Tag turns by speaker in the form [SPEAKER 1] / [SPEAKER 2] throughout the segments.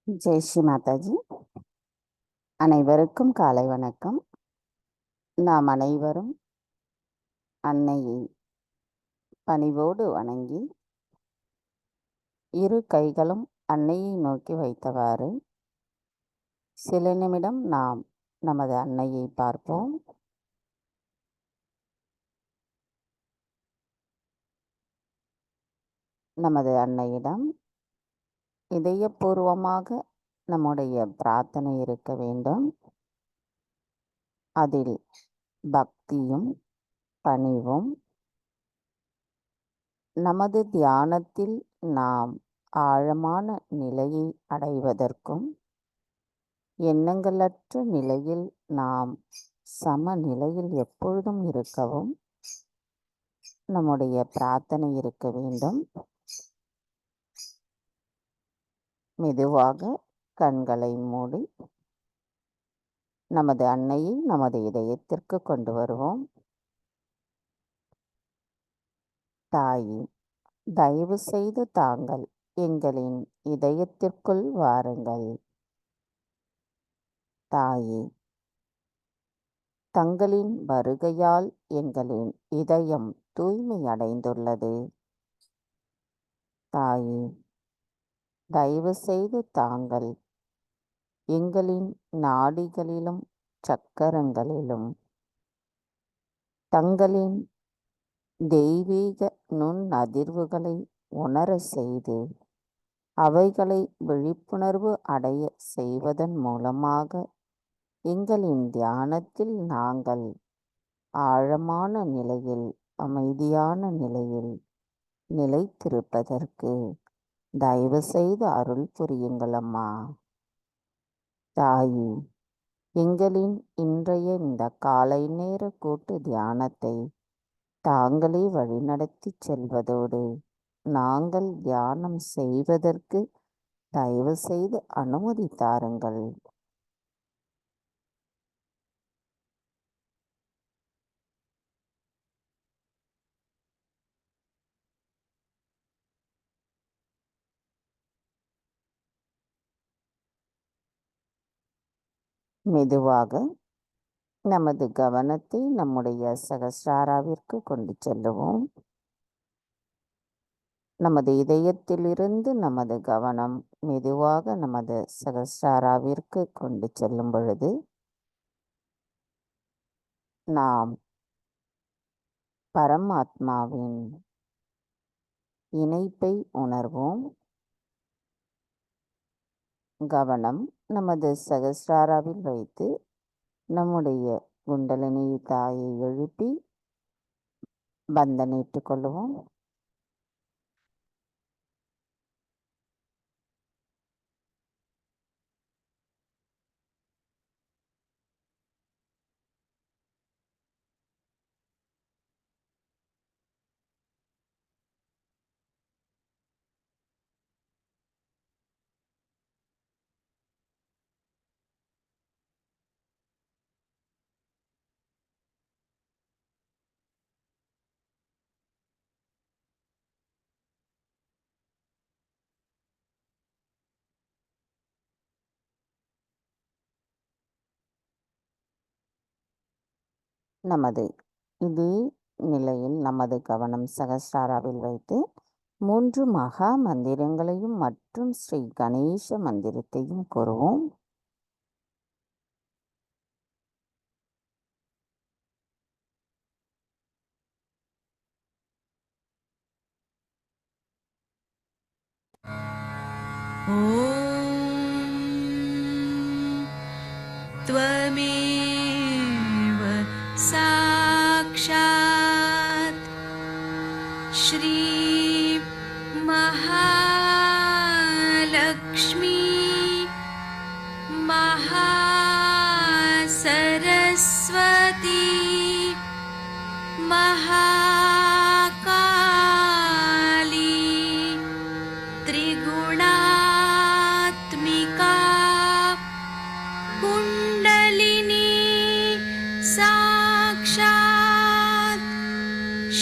[SPEAKER 1] ஜெய் ஸ்ரீ மாதாஜி. அனைவருக்கும் காலை வணக்கம். நாம் அனைவரும் அன்னையை பணிவோடு வணங்கி இரு கைகளும் அன்னையை நோக்கி வைத்தவாறு சில நிமிடம் நாம் நமது அன்னையை பார்ப்போம். நமது அன்னையிடம் இதயபூர்வமாக நம்முடைய பிரார்த்தனை இருக்க வேண்டும். அதில் பக்தியும் பணிவும், நமது தியானத்தில் நாம் ஆழமான நிலையை அடைவதற்கும், எண்ணங்களற்ற நிலையில் நாம் சமநிலையில் எப்பொழுதும் இருக்கவும் நம்முடைய பிரார்த்தனை இருக்க வேண்டும். மெதுவாக கண்களை மூடி நமது அன்னையை நமது இதயத்திற்கு கொண்டு வருவோம். தாயே, தயவு செய்து தாங்கள் எங்களின் இதயத்திற்குள் வாருங்கள். தாயே, தங்களின் வருகையால் எங்களின் இதயம் தூய்மை அடைந்துள்ளது. தாயே, தயவு செய்து தாங்கள் எங்களின் நாடிகளிலும் சக்கரங்களிலும் தங்களின் தெய்வீக நுண் அதிர்வுகளை உணர செய்து அவைகளை விழிப்புணர்வு அடைய செய்வதன் மூலமாக எங்களின் தியானத்தில் நாங்கள் ஆழமான நிலையில், அமைதியான நிலையில் நிலைத்திருப்பதற்கு தயவு செய்து அருள் புரியுங்கள் அம்மா. தாயே, எங்களின் இன்றைய இந்த காலை நேர கூட்டு தியானத்தை தாங்களே வழிநடத்தி செல்வதோடு நாங்கள் தியானம் செய்வதற்கு தயவு செய்து அனுமதி தாருங்கள். மெதுவாக நமது கவனத்தை நம்முடைய சகஸ்ராராவிற்கு கொண்டு செல்லுவோம். நமது இதயத்திலிருந்து நமது கவனம் மெதுவாக நமது சகஸ்ராராவிற்கு கொண்டு செல்லும் பொழுது நாம் பரமாத்மாவின் இணைப்பை உணர்வோம். கவனம் நமது சகஸ்ராராவில் வைத்து நம்முடைய குண்டலினி தாயை எழுப்பி பந்தனிட்டுக் கொள்வோம். இதே நிலையில் நமது கவனம் சகஸ்ராராவில் வைத்து 3 மகா மந்திரங்களையும் மற்றும் ஸ்ரீ கணேச மந்திரத்தையும் கூறுவோம்.
[SPEAKER 2] त्वमेव साक्षात् श्री महालक्ष्मी महासरस्वती महाकाली त्रिगुणात्मिका कुण्डलिनी साक्षात्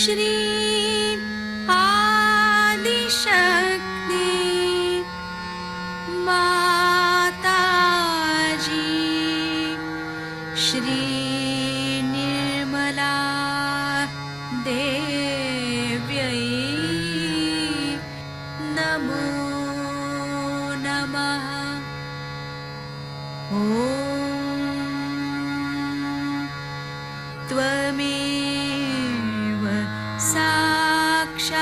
[SPEAKER 2] श्री आदिशक्ति नमो नमः। ॐ त्वमेव साक्षात्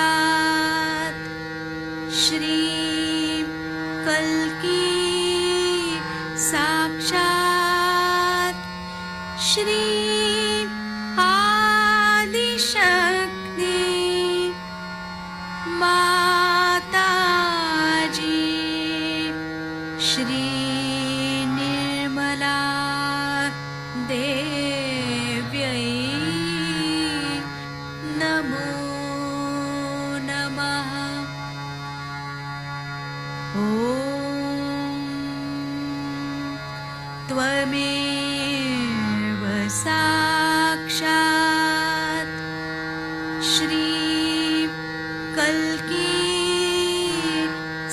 [SPEAKER 2] श्रीं कल्की साक्षात् श्रीं आदिशक्ति माताजी श्री निर्मला देव्यै नमो नमः। ॐ त्वमेव साक्षात् श्रीं कल्की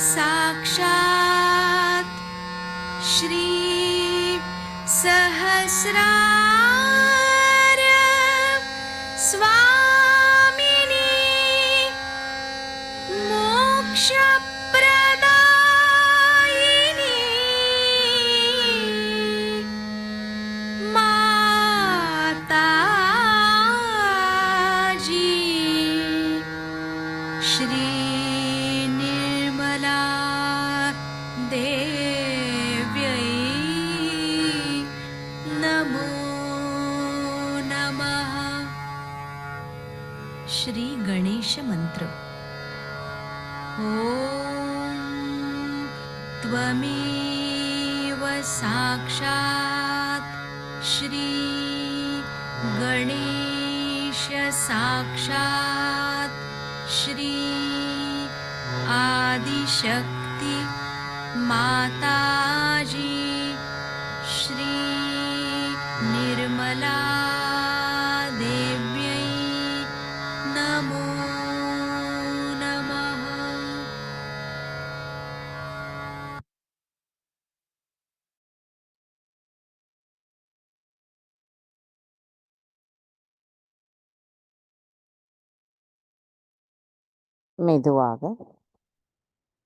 [SPEAKER 2] साक्षात् श्रीं सहस्रार स्वामिनी मोक्षप्रदायिनी माताजी श्री निर्मला देव्यै नमो नमः। श्री गणेश मंत्र। ॐ त्वमेव साक्षात् श्री गणेश साक्षात् श्री आदिशक्ति माताजी श्री निर्मला देव्यै नमो नमः।
[SPEAKER 1] மெதுவாக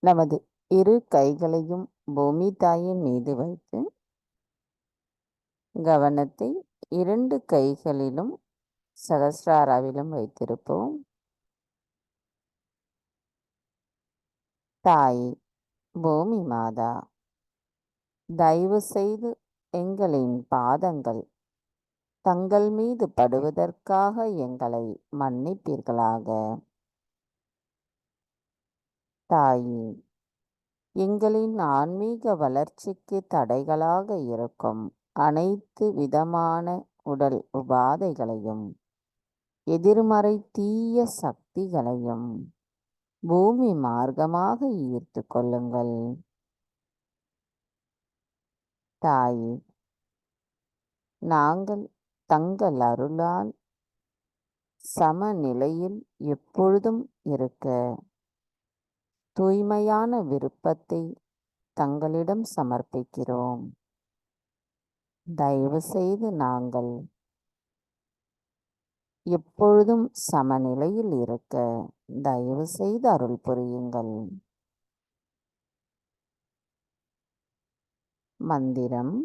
[SPEAKER 1] நமது இரு கைகளையும் பூமி தாயின் மீது வைத்து கவனத்தை இரண்டு கைகளிலும் சகஸ்ராராவிலும் வைத்திருப்போம். தாய் பூமி மாதா, தயவு செய்து எங்களின் பாதங்கள் தங்கள் மீது படுவதற்காக எங்களை மன்னிப்பீர்களாக. தாயே, எங்களின் ஆன்மீக வளர்ச்சிக்கு தடைகளாக இருக்கும் அனைத்து விதமான உடல் உபாதைகளையும் எதிர்மறை தீய சக்திகளையும் பூமி மார்க்கமாக ஈர்த்து கொள்ளுங்கள். தாயே, நாங்கள் தங்கள் அருளால் சமநிலையில் எப்பொழுதும் இருக்க தூய்மையான விருப்பத்தை தங்களிடம் சமர்ப்பிக்கிறோம். தயவு செய்து நாங்கள் எப்பொழுதும் சமநிலையில் இருக்க தயவு செய்து அருள் புரியுங்கள். மந்திரம்.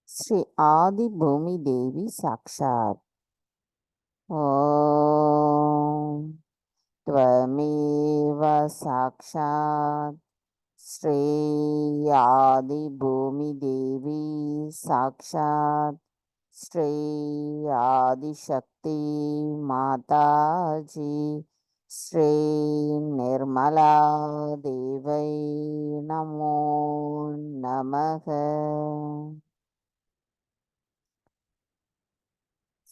[SPEAKER 1] ஸ்ரீ ஆதி பூமி தேவி சாக்ஷாத். ஓம் त्वमेव साक्षात् श्री आदिभूमिदेवी साक्षात् श्री आदिशक्ति माताजी श्री निर्मला देवै नमो नमः.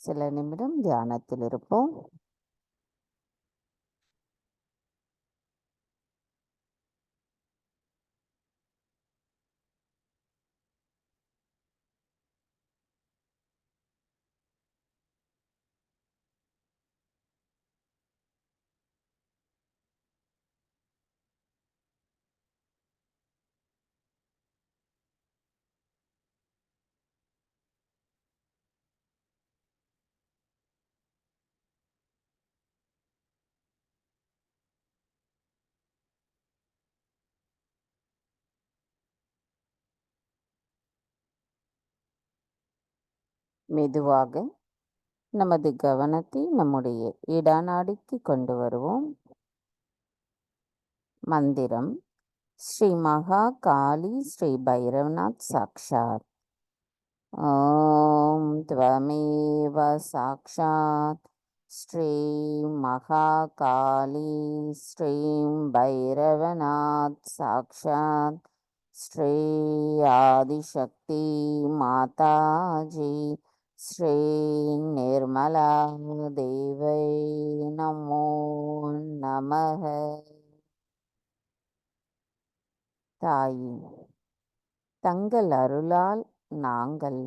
[SPEAKER 1] சில நிமிடம் தியானத்தில் இருப்போம். மெதுவாக நமது கவனத்தை நம்முடைய இடநாடிக்கு கொண்டு வருவோம். மந்திரம் ஸ்ரீ மகா காளி ஸ்ரீ பைரவநாத் சாக்ஷாத். ஓம் त्वमेव சாக்ஷாத் ஸ்ரீ மகா காளி ஸ்ரீ பைரவநாத் சாக்ஷாத் ஸ்ரீ ஆதிசக்தி மாதாஜி ஸ்ரீ நிர்மலா தேவை நமோ நமக. தாயே, தங்கள் அருளால் நாங்கள்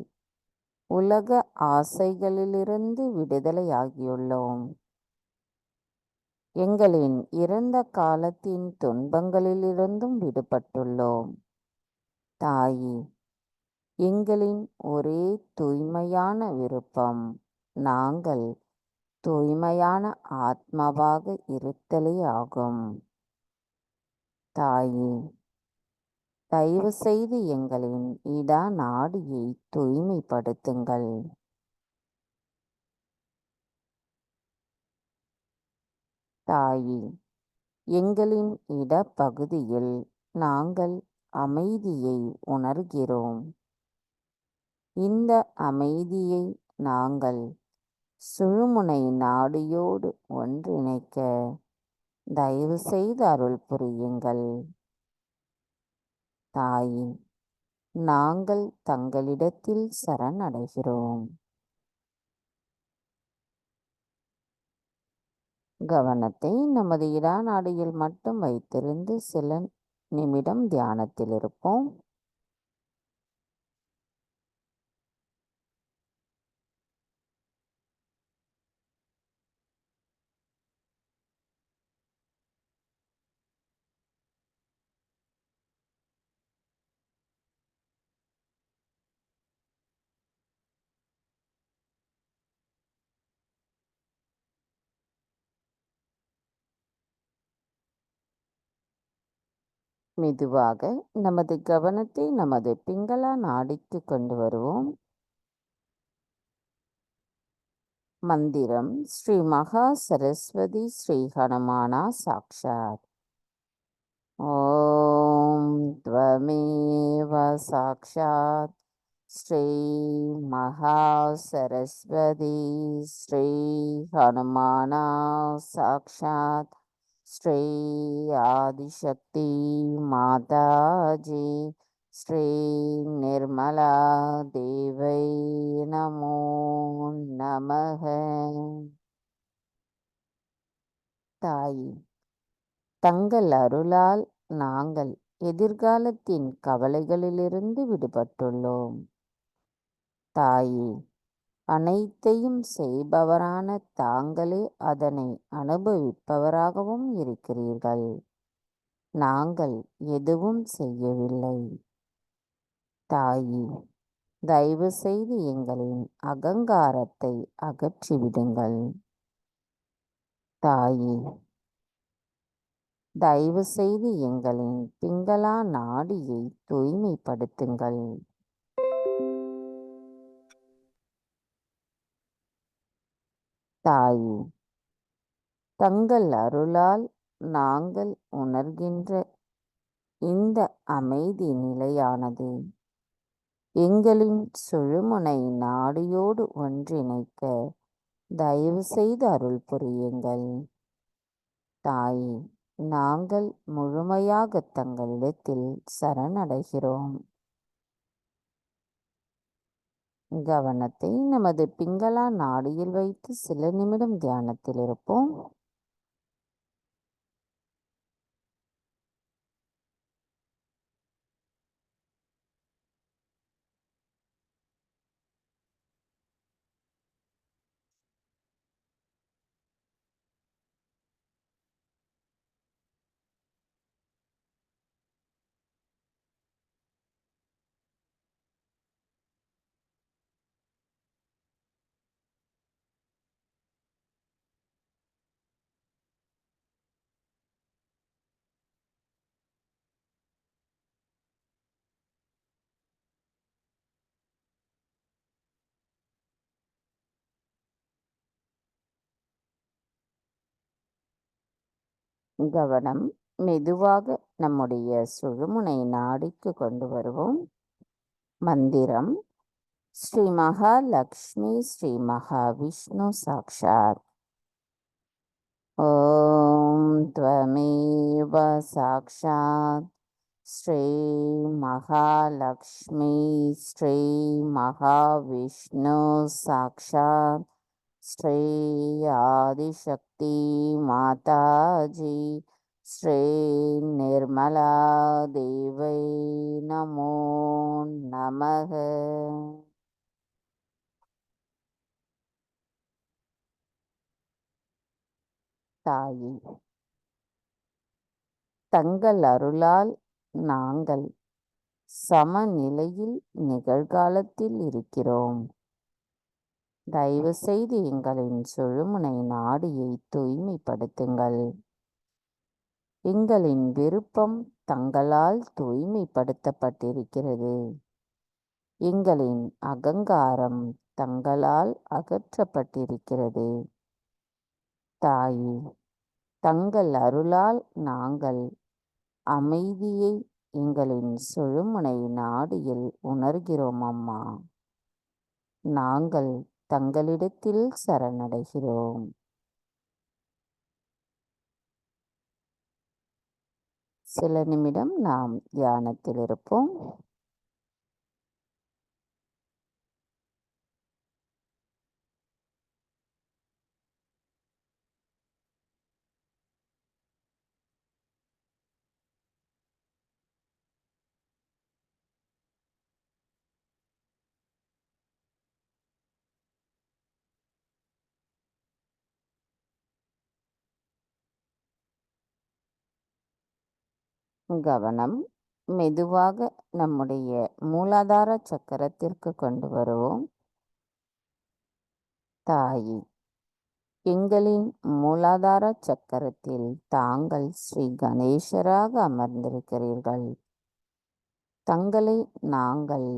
[SPEAKER 1] உலக ஆசைகளிலிருந்து விடுதலையாகியுள்ளோம். எங்களின் இறந்த காலத்தின் துன்பங்களிலிருந்தும் விடுபட்டுள்ளோம். தாயே, எங்களின் ஒரே தூய்மையான விருப்பம் நாங்கள் தூய்மையான ஆத்மாவாக இருத்தலே ஆகும். தாயே, தயவு செய்து எங்களின் நாடியை தூய்மைப்படுத்துங்கள். தாயே, எங்களின் இடப்பகுதியில் நாங்கள் அமைதியை உணர்கிறோம். இந்த அமைதியை நாங்கள் சுழுமுனை நாடியோடு ஒன்றிணைக்க தயவு செய்து அருள் புரியுங்கள். தாயே, நாங்கள் தங்களிடத்தில் சரணடைகிறோம். கவனத்தை நமது இடநாடியில் மட்டும் வைத்திருந்து சில நிமிடம் தியானத்தில் இருப்போம். மெதுவாக நமது கவனத்தை நமது பிங்களா நாடிக்கு கொண்டு வருவோம். மந்திரம் ஸ்ரீ மகா சரஸ்வதி ஸ்ரீ ஹனுமானா சாக்ஷாத். ஓம் त्वमेव சாக்ஷாத் ஸ்ரீ மகா சரஸ்வதி ஸ்ரீ ஹனுமானா சாக்ஷாத் ஸ்ரீ ஆதிசக்தி மாதாஜி ஸ்ரீ நிர்மலா தேவை நமோ நமக. தாயே, தங்கள் அருளால் நாங்கள் எதிர்காலத்தின் கவலைகளிலிருந்து விடுபட்டுள்ளோம். தாயே, அனைத்தையும் செய்பவரான தாங்களே அதனை அனுபவிப்பவராகவும் இருக்கிறீர்கள். நாங்கள் எதுவும் செய்யவில்லை. தாயே, தயவு செய்து எங்களின் அகங்காரத்தை அகற்றிவிடுங்கள். தாயே, தயவு செய்து எங்களின் பிங்களா நாடியை தூய்மைப்படுத்துங்கள். தாயே, தங்கள் அருளால் நாங்கள் உணர்கின்ற இந்த அமைதி நிலையானது எங்களின் சுழுமுனை நாடியோடு ஒன்றிணைக்க தயவு செய்து அருள் புரியுங்கள். தாயே, நாங்கள் முழுமையாக தங்களிடத்தில் சரணடைகிறோம். கவனத்தை நமது பிங்களா நாடியில் வைத்து சில நிமிடம் தியானத்தில் இருப்போம். கவனம். மெதுவாக நம்முடைய சுழுமுனை நாடிக்கு கொண்டு வருவோம். மந்திரம். ஸ்ரீ மகாலக்ஷ்மி ஸ்ரீ மகாவிஷ்ணு சாக்ஷாத். ஓம் த்வமேவ சாக்ஷாத் ஸ்ரீ மகாலக்ஷ்மி ஸ்ரீ மகாவிஷ்ணு சாக்ஷாத் ஸ்ரீ ஆதிசக்தி மாதாஜி ஸ்ரீ நிர்மலா தேவை நமோ நமக. தாயே, தங்கள் அருளால் நாங்கள் சமநிலையில் நிகழ்காலத்தில் இருக்கிறோம். தயவு செய்து எங்களின் சுழுமுனை நாடியை தூய்மைப்படுத்துங்கள். எங்களின் விருப்பம் தங்களால் தூய்மைப்படுத்தப்பட்டிருக்கிறது. எங்களின் அகங்காரம் தங்களால் அகற்றப்பட்டிருக்கிறது. தாயே, தங்கள் அருளால் நாங்கள் அமைதியை எங்களின் சுழுமுனை நாடியில் உணர்கிறோம் அம்மா. நாங்கள் தங்களிடத்தில் சரணடைகிறோம். சில நிமிடம் நாம் தியானத்தில் இருப்போம். கவனம். மெதுவாக நம்முடைய மூலாதார சக்கரத்திற்கு கொண்டு வருவோம். தாயே, எங்களின் மூலாதார சக்கரத்தில் தாங்கள் ஸ்ரீ கணேசராக அமர்ந்திருக்கிறீர்கள். தங்களை நாங்கள்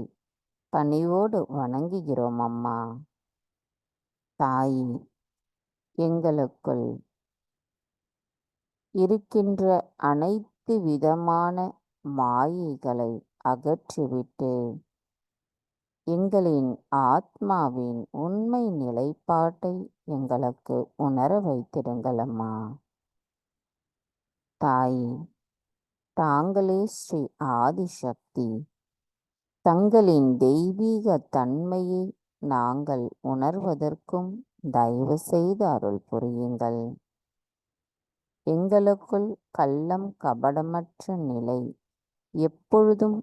[SPEAKER 1] பணிவோடு வணங்குகிறோம் அம்மா. தாயே, எங்களுக்குள் இருக்கின்ற அனைத்து விதமான மாயைகளை அகற்றிவிட்டு எங்களின் ஆத்மாவின் உண்மை நிலைப்பாட்டை எங்களுக்கு உணர வைத்திடுங்கள் அம்மா. தாயே, தாங்களே ஸ்ரீ ஆதிசக்தி. தங்களின் தெய்வீக தன்மையை நாங்கள் உணர்வதற்கும் தயவு செய்து அருள் புரியுங்கள். எங்களுக்குள் கள்ளம் கபடமற்ற நிலை எப்பொழுதும்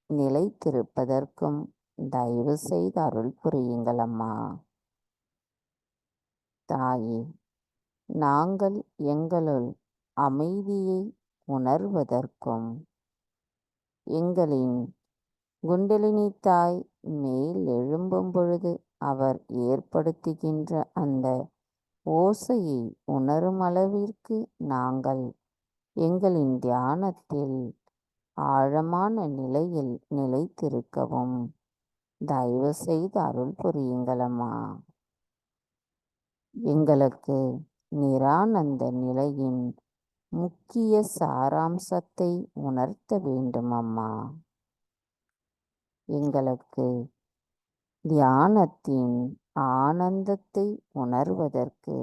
[SPEAKER 1] நிலைத்திருப்பதற்கும் தயவு செய்து அருள் புரியுங்கள் அம்மா. தாயே, நாங்கள் எங்களுள் அமைதியை உணர்வதற்கும் எங்களின் குண்டலினி தாய் மேல் எழும்பும் பொழுது அவர் ஏற்படுத்துகின்ற அந்த ஓசையை உணரும் அளவிற்கு நாங்கள் எங்களின் தியானத்தில் ஆழமான நிலையில் நிலைத்திருக்கவும் தயவு செய்து அருள் புரியுங்களம்மா. எங்களுக்கு நிரானந்த நிலையின் முக்கிய சாராம்சத்தை உணர்த்த வேண்டும் அம்மா. எங்களுக்கு தியானத்தின் ஆனந்தத்தை உணர்வதற்கு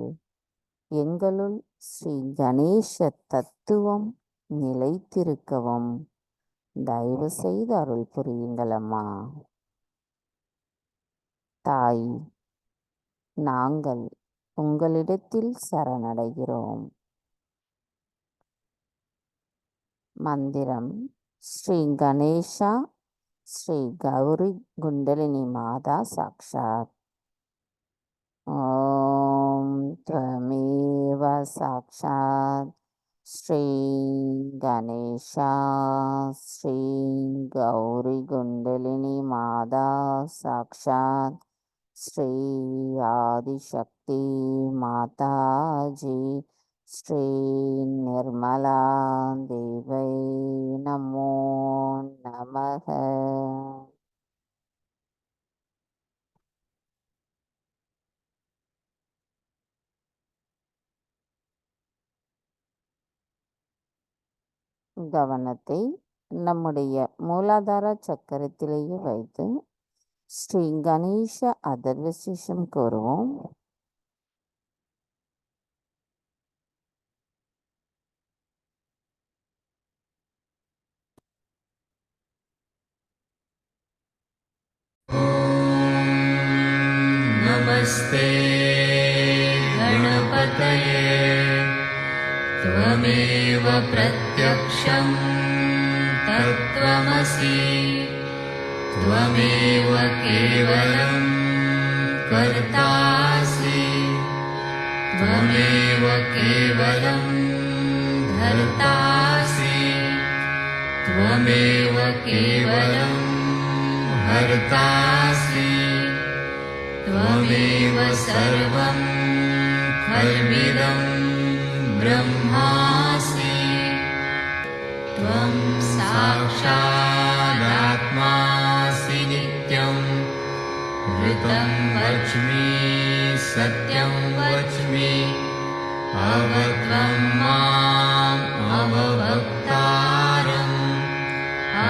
[SPEAKER 1] எங்களுள் ஸ்ரீ கணேச தத்துவம் நிலைத்திருக்கவும் தயவு செய்து அருள் புரியுங்களம்மா. தாய், நாங்கள் உங்களிடத்தில் சரணடைகிறோம். மந்திரம். ஸ்ரீ கணேஷா ஸ்ரீ கௌரி குண்டலினி மாதா சாக்ஷாத். ஓம் த்வமேவ சாக்ஷாத் ஸ்ரீ கணேஷா ஸ்ரீ கௌரி குண்டலினி மாதா சாக்ஷாத் ஸ்ரீ ஆதிசக்தி மாதாஜி ஸ்ரீ நிர்மலா தேவை நமோ நமக. கவனத்தை நம்முடைய மூலாதார சக்கரத்திலேயே வைத்து ஸ்ரீ கணேச அதர்வசேஷம் கூறுவோம்.
[SPEAKER 3] नमस्ते गणपतये त्वमेव प्रत्यक्षं तत्त्वमसि त्वमेव केवलं कर्तासि त्वमेव केवलं धर्तासि त्वमेव केवलं हर्तासि त्वमेव सर्वं खल्विदं ब्रह्मासि त्वं साक्षादात्मासि नित्यं ऋतं वच्मि सत्यं वच्मि अवत्वं माम् अववक्तारम्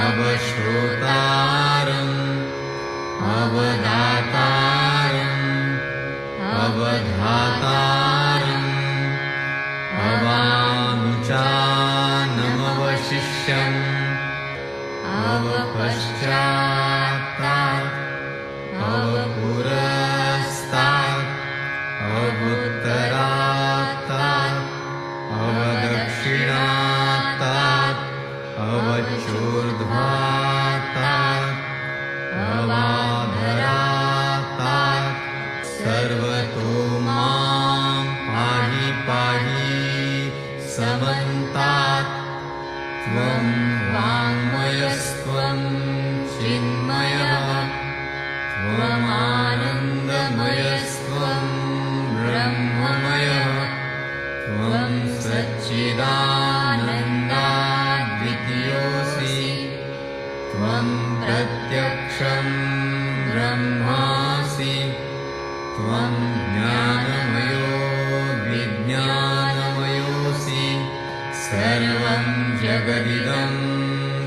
[SPEAKER 3] अवश्रोतारम् अवदातारम् अवधातारम् अवानुचानमवशिष्यम् अवपश्चात्तात् अवपुरस्तात् अवुत्तरात्तात् अवदक्षिणात्तात् अवचूर्ध्वात्तात् अवाधरात्तात् सर्वतो मां पाहि पाहि समन्तात् त्वं वाङ्मयस्त्वं चिन्मयः त्वमानन्दमयस्त्वं ब्रह्ममयः त्वं सच्चिदानन्दाद्वितीयोऽसि त्वं प्रत्यक्षं ब्रह्मासि त्वं ज्ञानमयो विज्ञानमयोऽसि सर्वं जगदिदं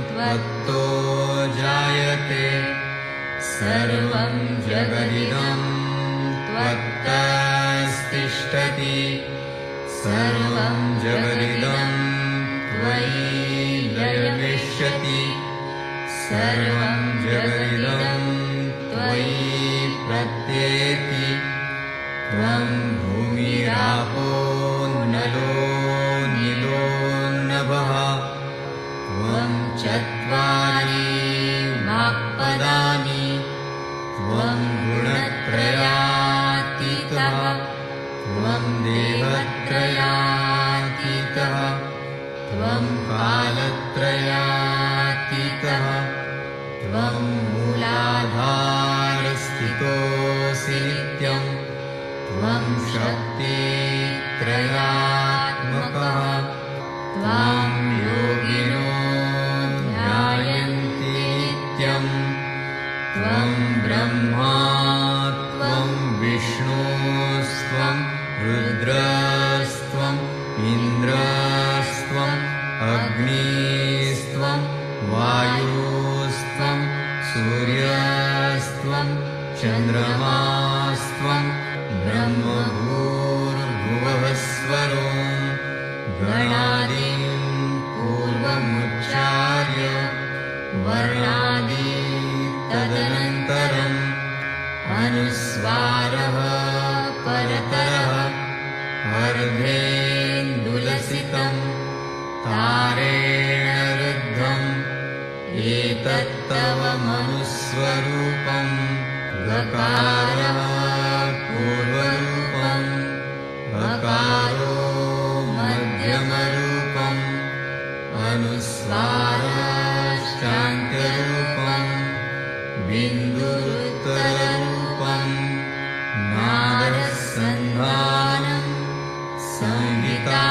[SPEAKER 3] त्वत्तो जायते सर्वं जगदिदं त्वत्तस्तिष्ठति सर्वं जगदिदं त्वयि लयमिष्यति सर्वं जगदिदं त्वयि प्रत्येति त्वं भूमिरापो नलो नीलो नभः त्वं चत्वारि वाक्पदानि त्वं गुणत्रयातीतः त्वं देवत्रयातीतः त्वं कालत्रयातीतः त्वं मूलाधारस्थितोऽसि नित्यं त्वं शक्तित्रयात्मकः त्वां योगिनो ध्यायन्ति नित्यं त्वं ब्रह्मा त्वं विष्णुस्त्वं रुद्रस्त्वम् इन्द्रस्त्वम् अग्निस्त्वं वायुस्त्वं सूर्यस्त्वं चन्द्रमास्त्वं ब्रह्मभूर्भुवः स्वरो गणादिं पूर्वमुच्चार्य वर्णादि तदनन्तरम् अनुस्वारः परतरः अर्धेन्दुलसितं तारेण रुद्धम् एतत्तव मनुस्वरूपं गकारः पूर्वरूपम् अकारो मध्यमरूपम् अनुस्वारश्चान्त्यरूपम् बिन्दुरुत्तररूपम् नादसन्धानम् संहिता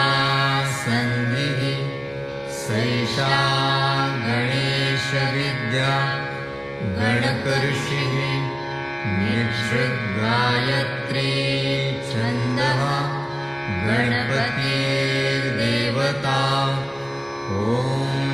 [SPEAKER 3] सन्धिः सैषा गणेशविद्या गणकऋषिः निःसृद्गायत्री छन्दः गणपतिर्देवता ॐ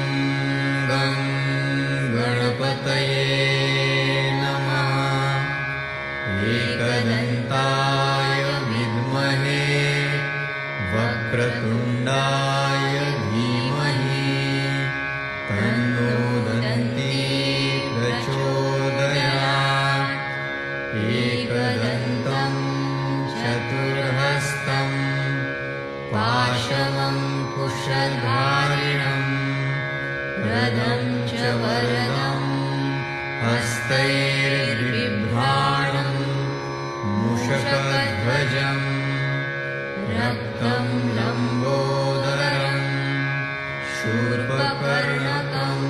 [SPEAKER 3] वृषधारिणं रदं च वरदं हस्तैर्बिभ्राणं मूषकध्वजं रक्तं लम्बोदरं शूर्पकर्णकं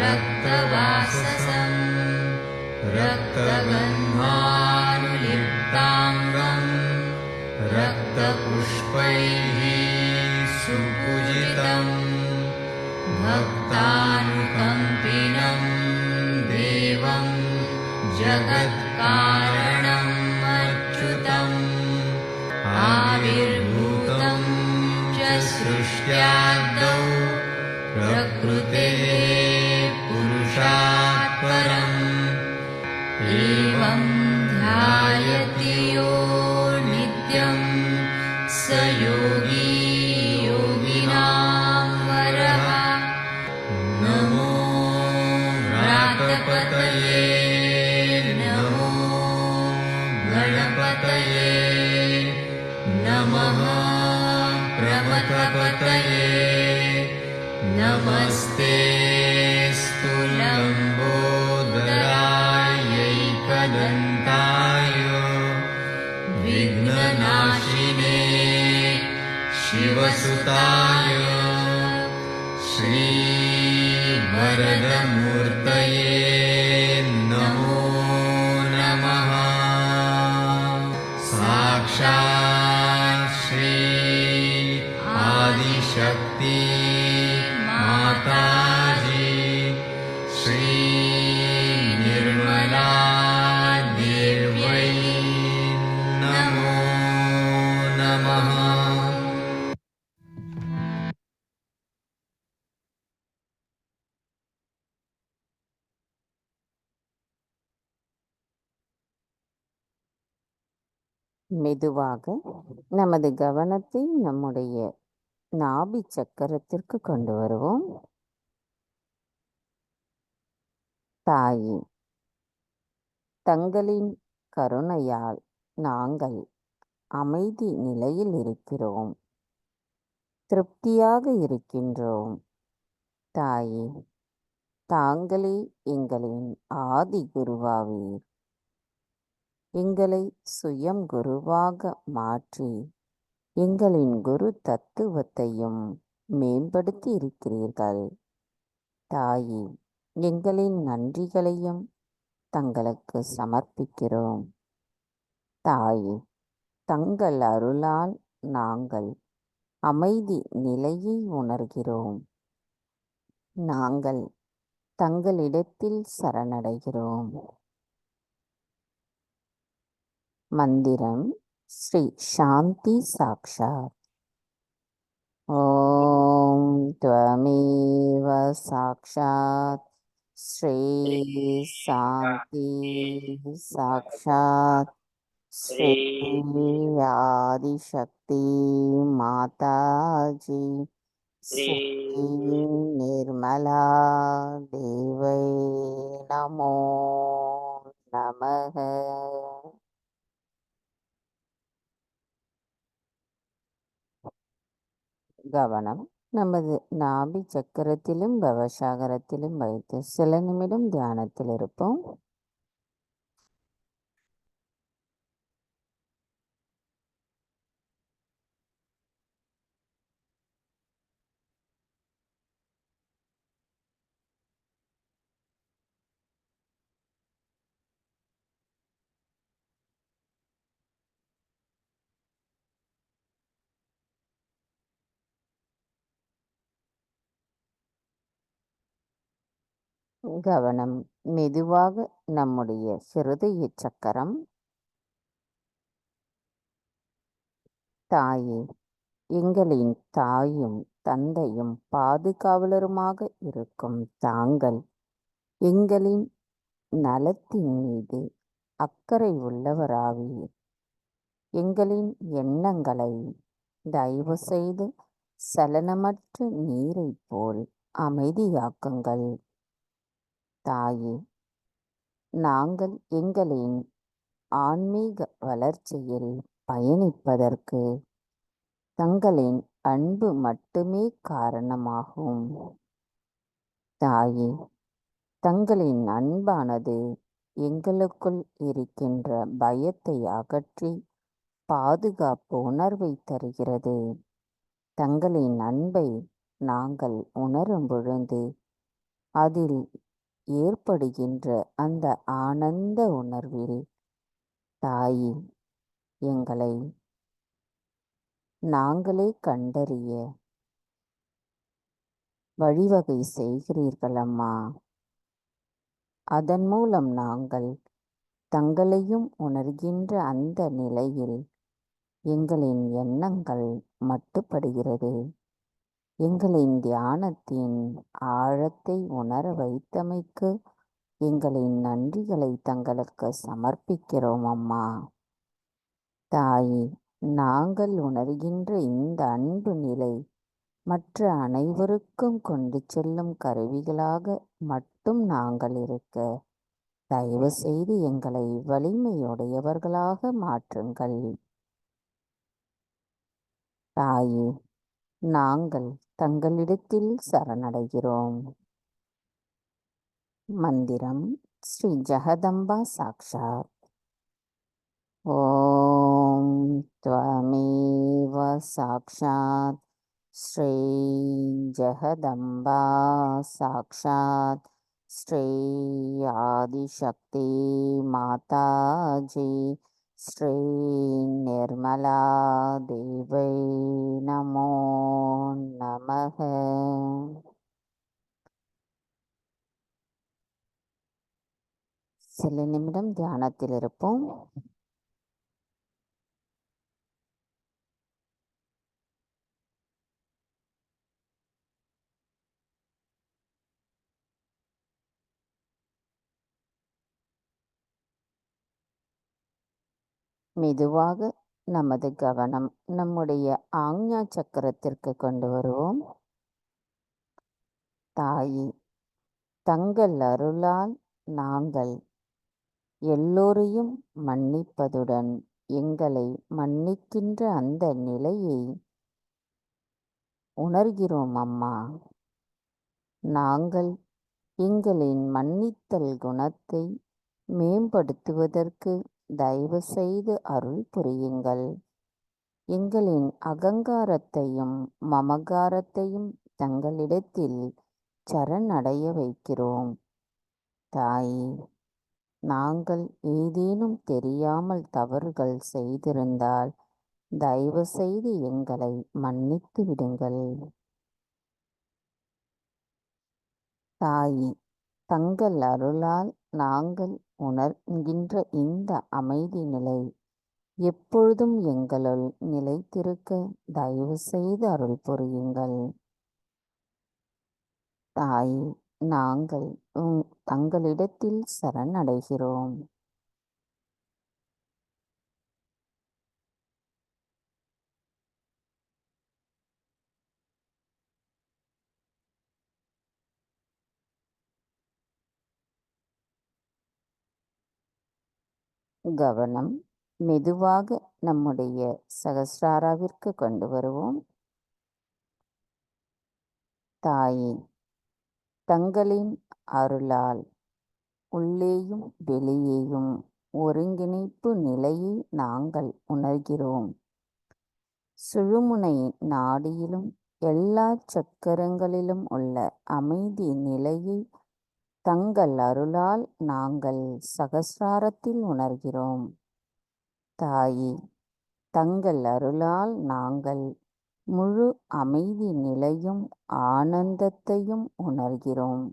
[SPEAKER 3] रक्तवाससं रक्तगन्धानुलिप्ताङ्गं रक्तपुष्पैः सुपूजितं भक्तानुकम्पिनं देवं जगत्कारणम् अच्युतम् आविर्भूतं च सृष्ट्यादौ प्रकृतेः पुरुषात् परम् एवं ध्यायति यो नित्यं स योगी योगिनां वरः। नमो व्रातपतये नमो गणपतये नमः प्रमथपतये नमस्ते लम्बोदरायैकदन्ताय विघ्ननाशिने शिवसुताय श्रीवरदमूर्तये नमो नमः। साक्षात् श्री आदिशक्ति माताजी श्री निर्मला देव्यै नमो नमः।
[SPEAKER 1] மெதுவாக நமது கவனத்தை நம்முடைய நாபி சக்கரத்திற்கு கொண்டு வருவோம். தாயே, தங்களின் கருணையால் நாங்கள் அமைதி நிலையில் இருக்கிறோம், திருப்தியாக இருக்கின்றோம். தாயே, தாங்களே எங்களின் ஆதி குருவாவீர். எங்களை சுயம் குருவாக மாற்றி எங்களின் குரு தத்துவத்தையும் மேம்படுத்தி இருக்கிறீர்கள். தாயே, எங்களின் நன்றிகளையும் தங்களுக்கு சமர்ப்பிக்கிறோம். தாயே, தங்கள் அருளால் நாங்கள் அமைதி நிலையை உணர்கிறோம். நாங்கள் தங்களிடத்தில் சரணடைகிறோம். மந்திரம் ஸ்ரீ சாந்தி சாக்ஷாத். ஓம் த்வமேவ சாக்ஷாத் ஸ்ரீ சாந்தி சாக்ஷாத் ஸ்ரீ ஆதிசக்தி மாதாஜி ஸ்ரீ நிர்மலா தேவை நமோ நமக. கவனம் நமது நாபி சக்கரத்திலும் பவசாகரத்திலும் வைத்து சில நிமிடம் தியானத்தில் இருப்போம். கவனம் மெதுவாக நம்முடைய ஹிருதய சக்கரம். தாயே, எங்களின் தாயும் தந்தையும் பாதுகாவலருமாக இருக்கும் தாங்கள் எங்களின் நலத்தின் மீது அக்கறை உள்ளவராவீர். எங்களின் எண்ணங்களை தயவு செய்து சலனமற்ற நீரைப் போல் அமைதியாக்குங்கள். தாயே, நாங்கள் எங்களின் ஆன்மீக வளர்ச்சியில் பயணிப்பதற்கு தங்களின் அன்பு மட்டுமே காரணமாகும். தாயே, தங்களின் அன்பானது எங்களுக்குள் இருக்கின்ற பயத்தை அகற்றி பாதுகாப்பு உணர்வை தருகிறது. தங்களின் அன்பை நாங்கள் உணரும் பொழுது அதில் ஏற்படுகின்ற அந்த ஆனந்த உணர்வில் தாயே, எங்களை நாங்களே கண்டறிய வழிவகை செய்கிறீர்கள் அம்மா. அதன் மூலம் நாங்கள் தங்களையும் உணர்கின்ற அந்த நிலையில் எங்களின் எண்ணங்கள் மட்டுப்படுகிறது. எங்களின் தியானத்தின் ஆழத்தை உணர வைத்தமைக்கு எங்களின் நன்றிகளை தங்களுக்கு சமர்ப்பிக்கிறோம் அம்மா. தாயே, நாங்கள் உணர்கின்ற இந்த அன்பு நிலை மற்ற அனைவருக்கும் கொண்டு செல்லும் கருவிகளாக மட்டும் நாங்கள் இருக்க தயவு செய்து எங்களை வலிமையுடையவர்களாக மாற்றுங்கள். தாயே, நாங்கள் தங்களிடத்தில் சரணடைகிறோம். மந்திரம் ஸ்ரீ ஜெகதம்பா சாக்ஷாத். ஓம் த்வமேவ சாக்ஷாத் ஸ்ரீ ஜெகதம்பா சாக்ஷாத் ஸ்ரீ ஆதிசக்தி மாதாஜி ஸ்ரீ நிர்மலா தேவை நமோ நமக. சில நிமிடம் தியானத்தில் இருப்போம். மெதுவாக நமது கவனம் நம்முடைய ஆக்ஞா சக்கரத்திற்கு கொண்டு வருவோம். தாயே, தங்கள் அருளால் நாங்கள் எல்லோரையும் மன்னிப்பதுடன் எங்களை மன்னிக்கின்ற அந்த நிலையை உணர்கிறோம் அம்மா. நாங்கள் எங்களின் மன்னித்தல் குணத்தை மேம்படுத்துவதற்கு தயவு செய்து அருள் புரியுங்கள். எங்களின் அகங்காரத்தையும் மமகாரத்தையும் தங்களிடத்தில் சரணடைய வைக்கிறோம். தாயே, நாங்கள் ஏதேனும் தெரியாமல் தவறுகள் செய்திருந்தால் தயவு செய்து எங்களை மன்னித்து விடுங்கள். தாயே, தங்கள் அருளால் நாங்கள் உணர்கின்ற இந்த அமைதி நிலை எப்பொழுதும் எங்களுள் நிலைத்திருக்க தயவு செய்து அருள் புரியுங்கள். தாயே, நாங்கள் தங்களிடத்தில் சரணடைகிறோம். கவனம் மெதுவாக நம்முடைய சகஸ்ராராவிற்கு கொண்டு வருவோம். தாயே, தங்களின் அருளால் உள்ளேயும் வெளியேயும் ஒருங்கிணைப்பு நிலையை நாங்கள் உணர்கிறோம். சுழுமுனை நாடியிலும் எல்லா சக்கரங்களிலும் உள்ள அமைதி நிலையை தங்கள் அருளால் நாங்கள் சகஸ்ராரத்தில் உணர்கிறோம். தாயே, தங்கள் அருளால் நாங்கள் முழு அமைதி நிலையும் ஆனந்தத்தையும் உணர்கிறோம்.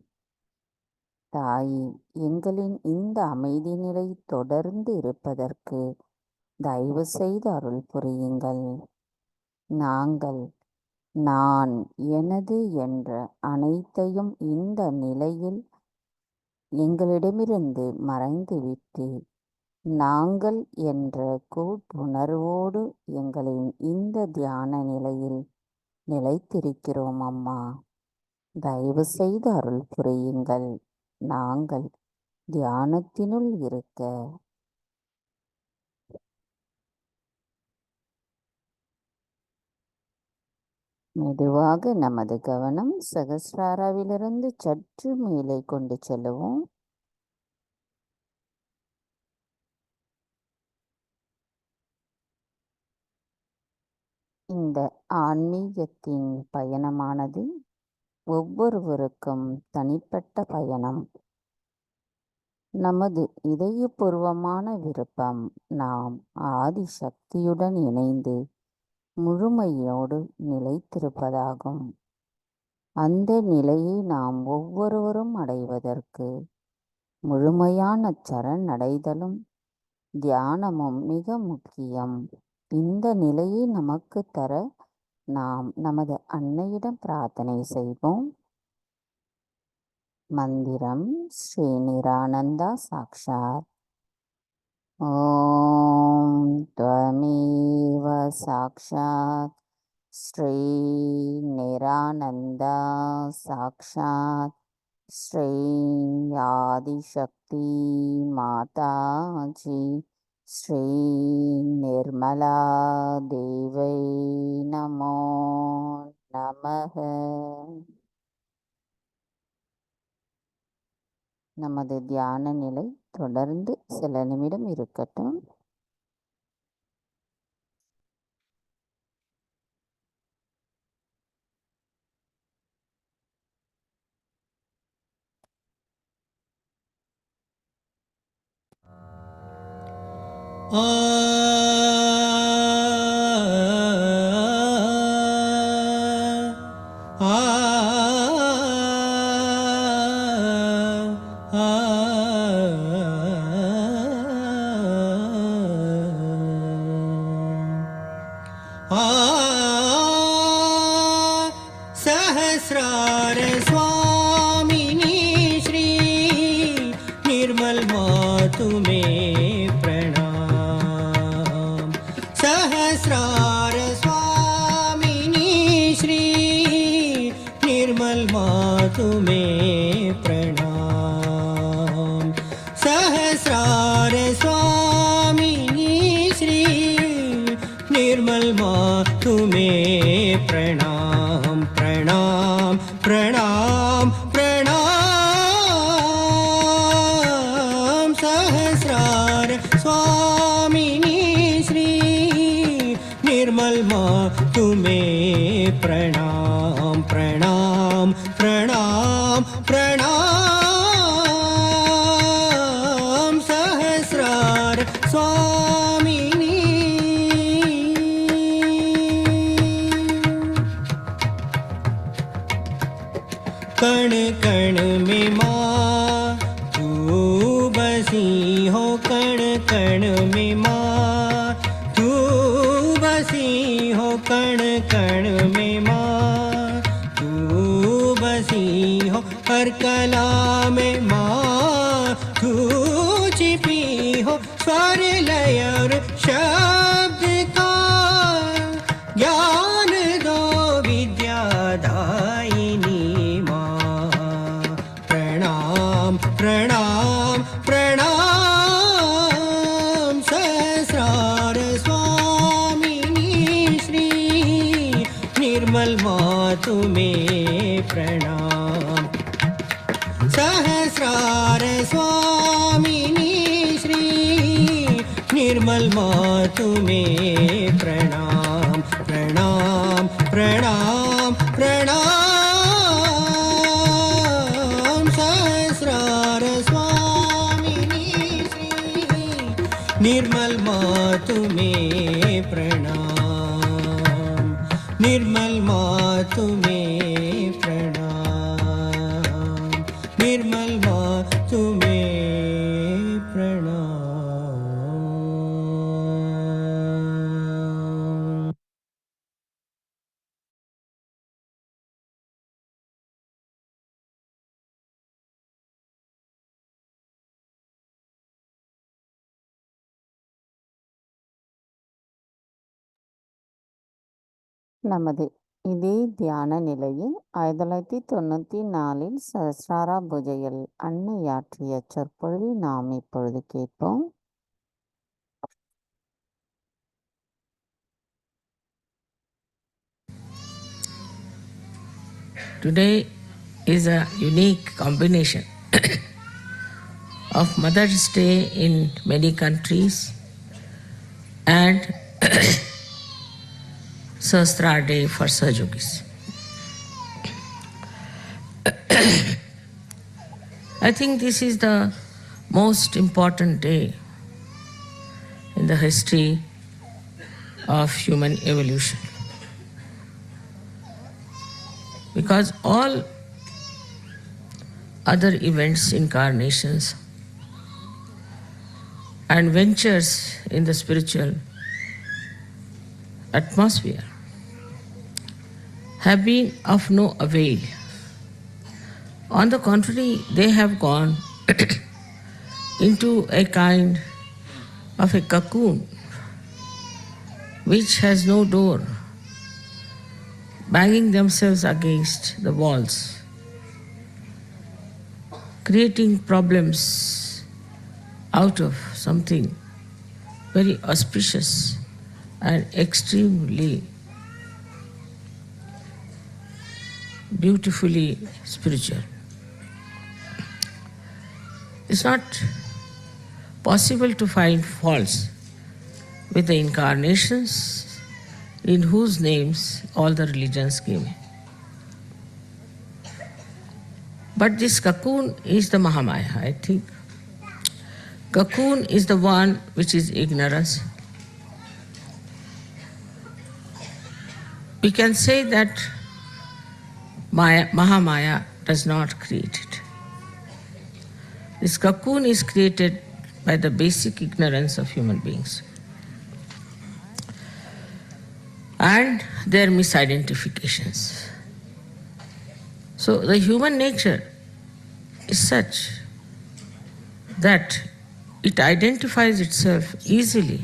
[SPEAKER 1] தாயே, எங்களின் இந்த அமைதி நிலை தொடர்ந்து இருப்பதற்கு தயவு செய்து அருள் புரியுங்கள். நாங்கள் நான் எனது என்ற அனைத்தையும் இந்த நிலையில் எங்களிடமிருந்து மறைந்துவிட்டு நாங்கள் என்ற கூட்டுணர்வோடு எங்களின் இந்த தியான நிலையில் நிலைத்திருக்கிறோம் அம்மா. தயவு செய்து அருள் புரியுங்கள். நாங்கள் தியானத்தினுள் இருக்க மெதுவாக நமது கவனம் சகஸ்ராராவிலிருந்து சற்று மேலே கொண்டு செல்லுவோம். இந்த ஆன்மீகத்தின் பயணமானது ஒவ்வொருவருக்கும் தனிப்பட்ட பயணம். நமது இதயபூர்வமான விருப்பம் நாம் ஆதிசக்தியுடன் இணைந்து முழுமையோடு நிலைத்திருப்பதாகும். அந்த நிலையை நாம் ஒவ்வொருவரும் அடைவதற்கு முழுமையான சரணடைதலும் தியானமும் மிக முக்கியம். இந்த நிலையை நமக்கு தர நாம் நமது அன்னையிடம் பிரார்த்தனை செய்வோம். மந்திரம் ஸ்ரீ நிரானந்தா சாக்ஷாத். ஓம் த்வமேவ சாக்ஷாத் ஸ்ரீ நிரானந்தா சாக்ஷாத் ஸ்ரீ ஆதிசக்தி மாதாஜி ஸ்ரீ நிர்மலா தேவை நமோ நமக. நமது தியான நிலை தொடர்ந்து சில நிமிடம் இருக்கட்டும்.
[SPEAKER 4] सहस्रार स्वामिनी श्री निर्मल मातु में प्रणाम। सहस्रार स्वामिनी श्री निर्मल मातु में प्रणाम। सहस्रार स्वामिनी श्री निर्मल मातु में प्रणाम प्रणाम प्रणाम प्रणाम। सहस्रार स्वामिनी श्री निर्मल मातु में प्रणाम प्रणाम प्रणाम प्रणाम। सहस्रार स्वामिनी कण कण में माँ तू बसी हो। कण कण में माँ तू बसी हो। कण कण में माँ तू बसी हो। हर कला में माँ तू छिपी हो। स्वर लय और शब्द का ज्ञान दो विद्यादायिनी प्रणाम प्रणाम। सहस्रार स्वामिनी श्री निर्मल मातु में प्रणाम। सहस्रार स्वामिनी श्री निर्मल मातु में प्रणाम प्रणाम प्रणाम प्रणाम। सहस्रार स्वामिनी श्री निर्मल मातु में प्रणाम। निर्मल मातु में प्रणाम। निर्मल मातु में प्रणाम।
[SPEAKER 1] நமது இதே தியான நிலையில் 1994 சஹஸ்ராரா பூஜையில் அன்னையாற்றிய சொற்பொழிவை நாம் இப்பொழுது கேட்போம்.
[SPEAKER 5] Today is a unique combination of Mother's Day in many countries and Sahasrara Day for Sahajogis. I think this is the most important day in the history of human evolution. Because all other events, incarnations, and ventures in the spiritual atmosphere have been of no avail. On the contrary, they have gone into a kind of a cocoon which has no door, banging themselves against the walls, creating problems out of something very auspicious and extremely beautifully spiritual. It's not possible to find faults with the incarnations in whose names all the religions came. But this cocoon is the Mahamaya, I think. Cocoon is the one which is ignorance. We can say that Mahamaya does not create it. This cocoon is created by the basic ignorance of human beings and their misidentifications. So the human nature is such that it identifies itself easily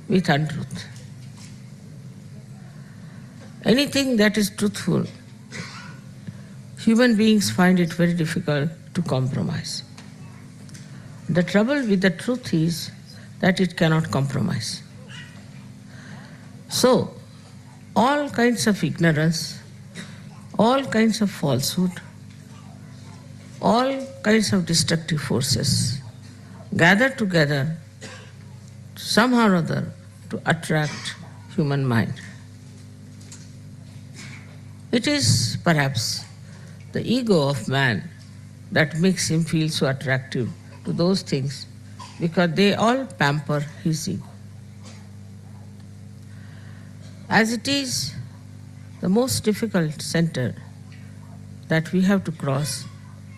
[SPEAKER 5] with untruth. Anything that is truthful, human beings find it very difficult to compromise. The trouble with the truth is that it cannot compromise. So, all kinds of ignorance, all kinds of falsehood, all kinds of destructive forces gather together somehow or other to attract human mind. It is perhaps the ego of man that makes him feel so attractive to those things, because they all pamper his ego. As it is, the most difficult center that we have to cross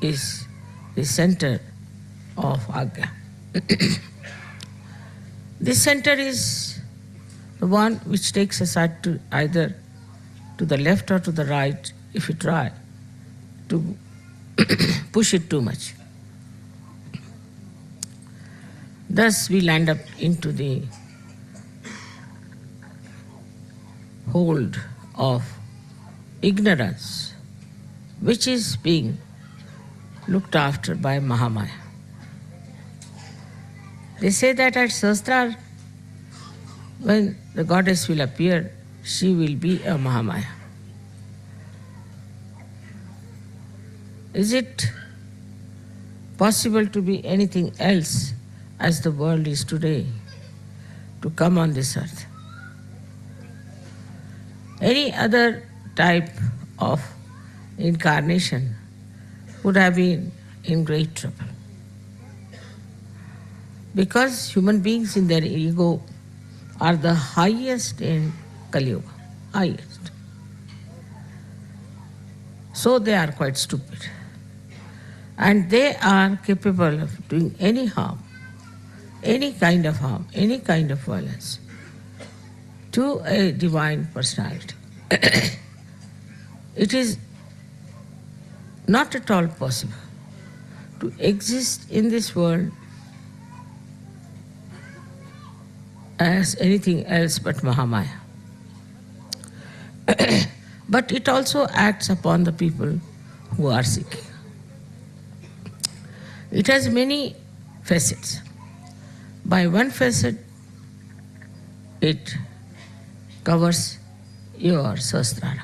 [SPEAKER 5] is the center of Agya. This center is the one which takes us either to the left or to the right if we try to push it too much. Thus we land up into the hold of ignorance, which is being looked after by Mahamaya. They say that at Sahasrara, when the goddess will appear, she will be a Mahamaya. Is it possible to be anything else as the world is today, to come on this earth? Any other type of incarnation would have been in great trouble. Because human beings in their ego are the highest in Kali Yuga, highest. So they are quite stupid. And they are capable of doing any harm, any kind of harm, any kind of violence to a divine personality. It is not at all possible to exist in this world as anything else but Mahamaya. But it also acts upon the people who are seeking. It has many facets. By one facet, it covers your Sahasrara.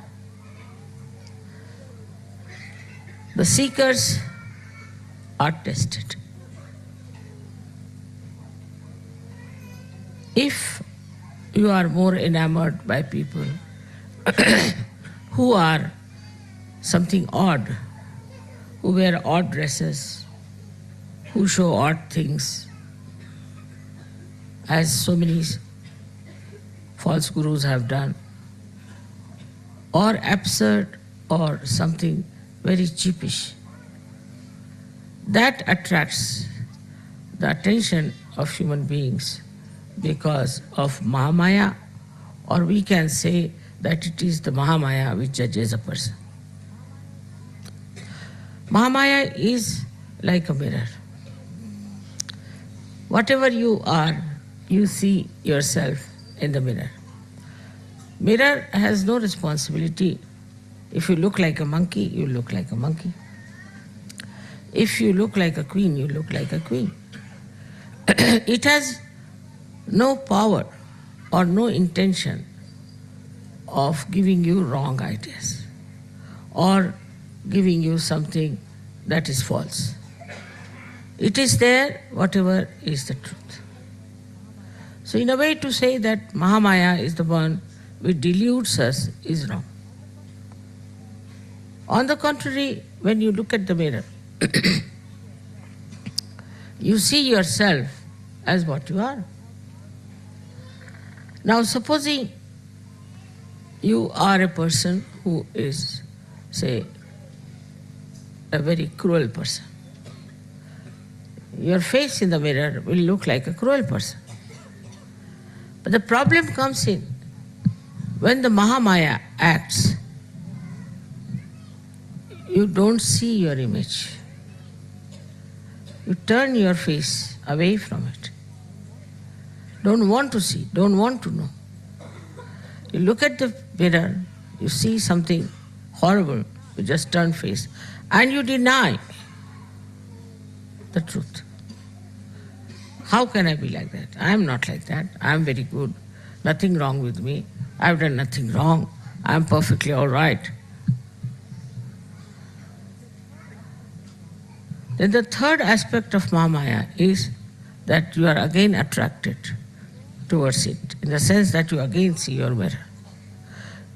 [SPEAKER 5] The seekers are tested. If you are more enamored by people who are something odd, who wear odd dresses, who show odd things, as so many false gurus have done, or absurd or something very cheapish, that attracts the attention of human beings because of Mahamaya, or we can say that it is the Mahamaya which judges a person. Mahamaya is like a mirror. Whatever you are, you see yourself in the mirror. Mirror has no responsibility. If you look like a monkey, you look like a monkey. If you look like a queen, you look like a queen. It has no power or no intention of giving you wrong ideas or giving you something that is false. It is there, whatever is the truth. So in a way, to say that Mahamaya is the one which deludes us is wrong. On the contrary, when you look at the mirror, you see yourself as what you are. Now supposing you are a person who is, say, a very cruel person. Your face in the mirror will look like a cruel person. But the problem comes in when the Mahamaya acts, you don't see your image. You turn your face away from it. Don't want to see, don't want to know. You look at the mirror, you see something horrible, you just turn face, and you deny the truth. How can I be like that? I am not like that. I am very good. Nothing wrong with me. I have done nothing wrong. I am perfectly all right. Then the third aspect of Mahamaya is that you are again attracted towards it, in the sense that you again see your mirror.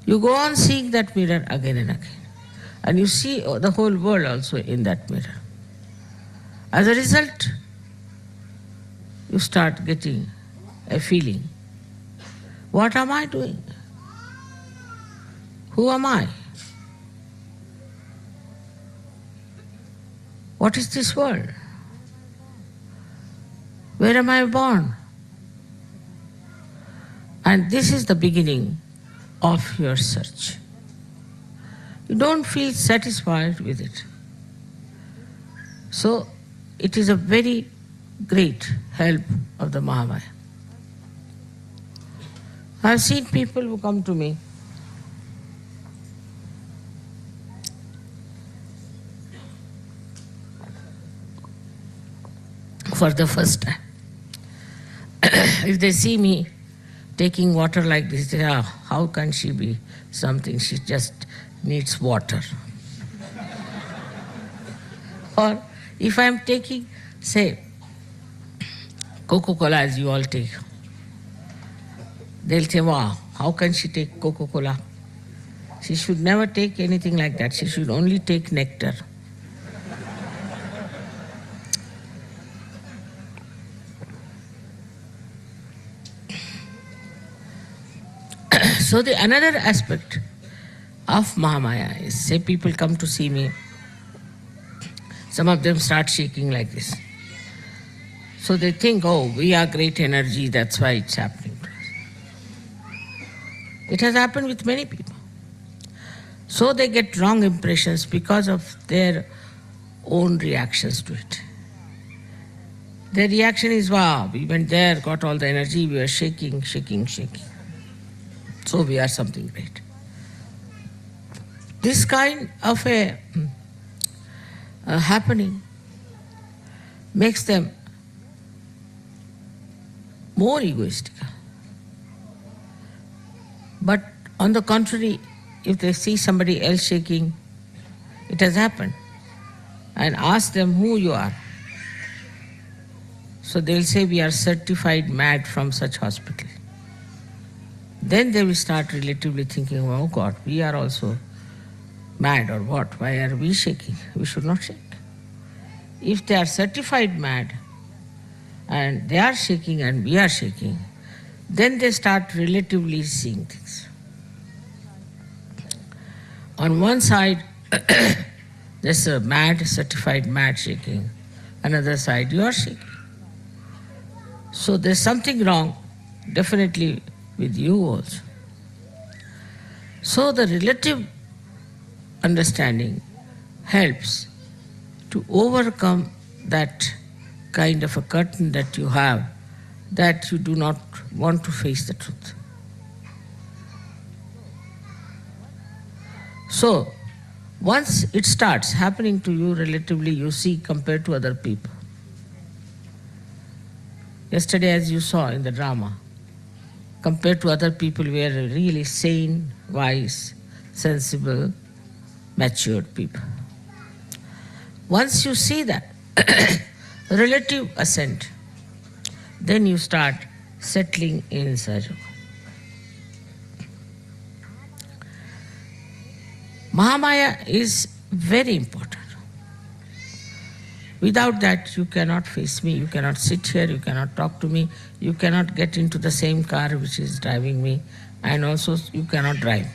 [SPEAKER 5] You go on seeing that mirror again and again. And you see the whole world also in that mirror. As a result, you start getting a feeling. What am I doing? Who am I? What is this world? Where am I born? And this is the beginning of your search. You don't feel satisfied with it. So it is a very great help of the Mahamaya. I have seen people who come to me for the first time. If they see me taking water like this, they say, "Ah, how can she be something? She just needs water." Or if I am taking, say, Coca-Cola as you all take, they'll say, "Wow, how can she take Coca-Cola? She should never take anything like that. She should only take nectar." So the another aspect of Mahamaya is, say people come to see me, some of them start shaking like this. So they think, oh, we are great energy, that's why it's happening to us. It has happened with many people. So they get wrong impressions because of their own reactions to it. Their reaction is, wow, we went there, got all the energy, we were shaking, shaking, shaking. So we are something great. This kind of a happening makes them more egoistic. But on the contrary, if they see somebody else shaking, it has happened. and ask them who you are. So they'll say, we are certified mad from such hospital. Then they will start relatively thinking, oh God, we are also mad or what? Why are we shaking? We should not shake. If they are certified mad and they are shaking and we are shaking, then they start relatively seeing things. On one side, there's a mad, certified mad shaking. Another side, you are shaking. So there's something wrong, definitely with you also. So the relative understanding helps to overcome that kind of a curtain that you have, that you do not want to face the truth. So, once it starts happening to you relatively, you see, compared to other people. Yesterday, as you saw in the drama, compared to other people, we are really sane, wise, sensible, matured people. Once you see that relative ascent, then you start settling in Sahaja. Mahamaya is very important. Without that, you cannot face me, you cannot sit here, you cannot talk to me, you cannot get into the same car which is driving me, and also you cannot drive.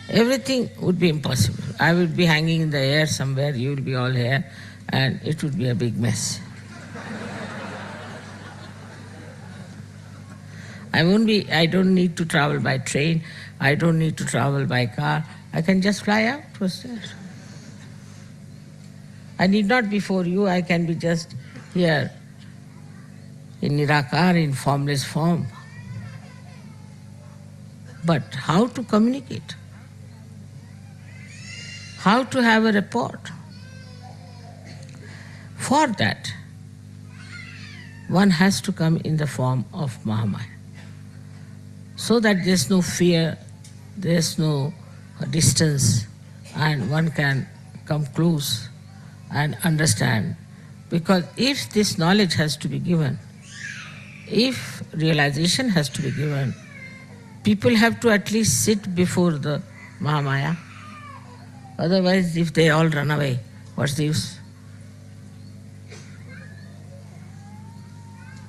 [SPEAKER 5] Everything would be impossible. I would be hanging in the air somewhere, you will be all here, and it would be a big mess. I don't need to travel by train, I don't need to travel by car, I can just fly out. What's there? I need not be for you, I can be just here in Nirakar, in formless form. But how to communicate? How to have a rapport? For that, one has to come in the form of Mahamaya. So that there's no fear, there's no distance, and one can come close and understand. Because if this knowledge has to be given, if realization has to be given, people have to at least sit before the Mahamaya. Otherwise, if they all run away, what's the use?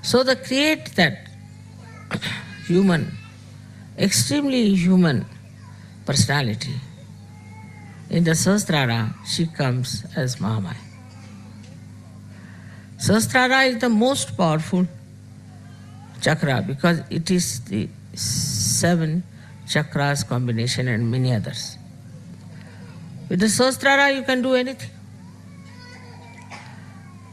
[SPEAKER 5] So to create that human, extremely human personality, in the Sahasrara, she comes as Mahamaya. Sahasrara is the most powerful chakra because it is the 7 chakras combination and many others. With the Sahasrara, you can do anything.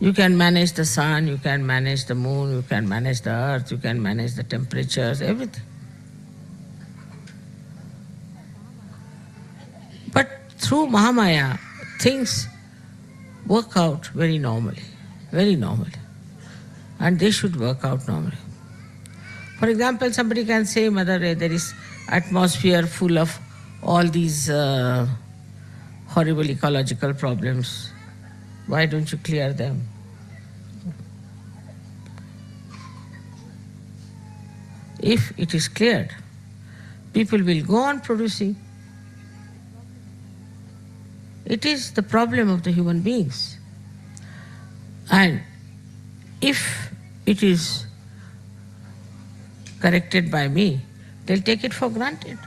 [SPEAKER 5] You can manage the sun, you can manage the moon, you can manage the earth, you can manage the temperatures, everything. But through Mahamaya, things work out very normally, and they should work out normally. For example, somebody can say, Mother, there is atmosphere full of all these horrible ecological problems. Why don't you clear them? If it is cleared, people will go on producing. It is the problem of the human beings. And if it is corrected by me, they'll take it for granted.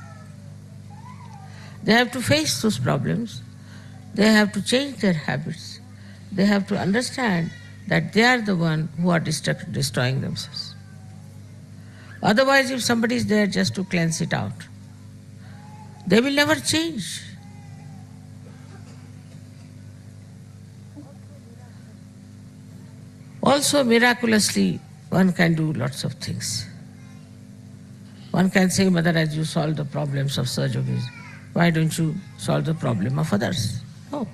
[SPEAKER 5] They have to face those problems. They have to change their habits. They have to understand that they are the one who are destroying themselves. Otherwise, if somebody is there just to cleanse it out, they will never change. Also, miraculously, one can do lots of things. One can say, Mother, as you solve the problems of Sahajogis, why don't you solve the problem of others? No.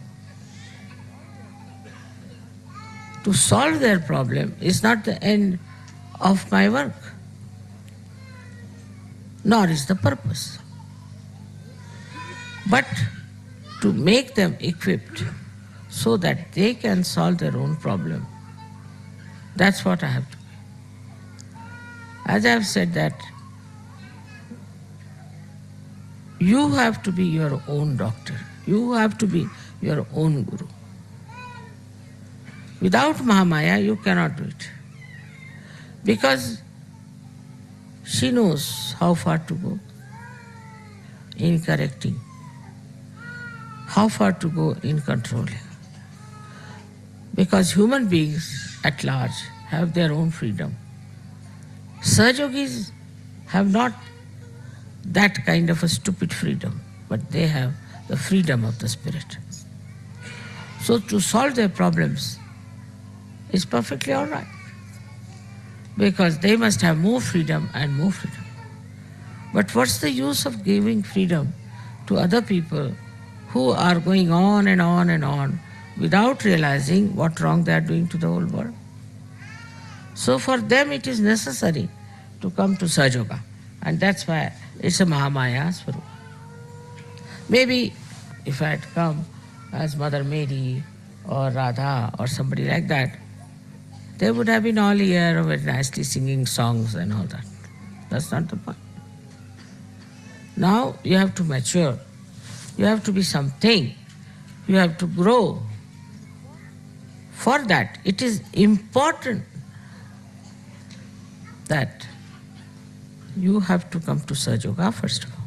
[SPEAKER 5] To solve their problem is not the end of my work, nor is the purpose. But to make them equipped so that they can solve their own problem. That's what I have to be. As I have said that you have to be your own doctor. You have to be your own guru. Without Mahamaya, you cannot do it. Because she knows how far to go in correcting, how far to go in controlling. Because human beings at large have their own freedom. Sahaja-yogis have not that kind of a stupid freedom, but they have the freedom of the spirit. So to solve their problems is perfectly all right, because they must have more freedom and more freedom. But what's the use of giving freedom to other people who are going on and on and on without realizing what wrong they are doing to the whole world? So for them it is necessary to come to Sahaja-yoga, and that's why it's a Mahamaya Swarupa. Maybe if I had come as Mother Mary or Radha or somebody like that, they would have been all here very nicely singing songs and all that. That's not the point. Now you have to mature. You have to be something. You have to grow. For that, it is important that you have to come to Sahaja-yoga first of all.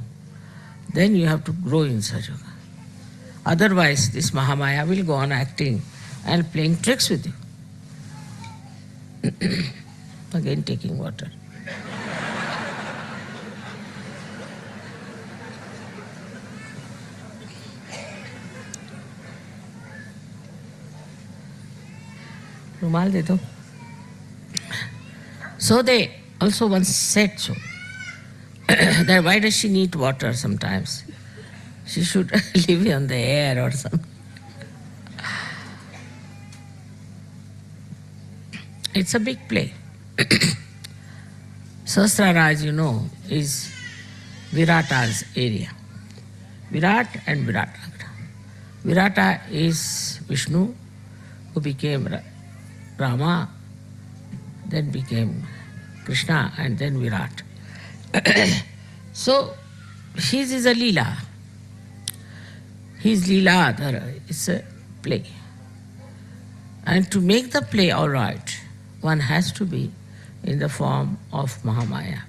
[SPEAKER 5] Then you have to grow in Sahaja-yoga. Otherwise, this Mahamaya will go on acting and playing tricks with you. Again taking water. Rumal de do. So they also once said so, that why does she need water sometimes? She should live on the air or something. It's a big play. Sahasrara, as you know, is Virata's area. Virat and Viratagra. Virata is Vishnu, who became Rama, then became Krishna, and then Virat. So, his is a Leela. His Leela Adhara is a play. And to make the play all right, one has to be in the form of Mahamaya.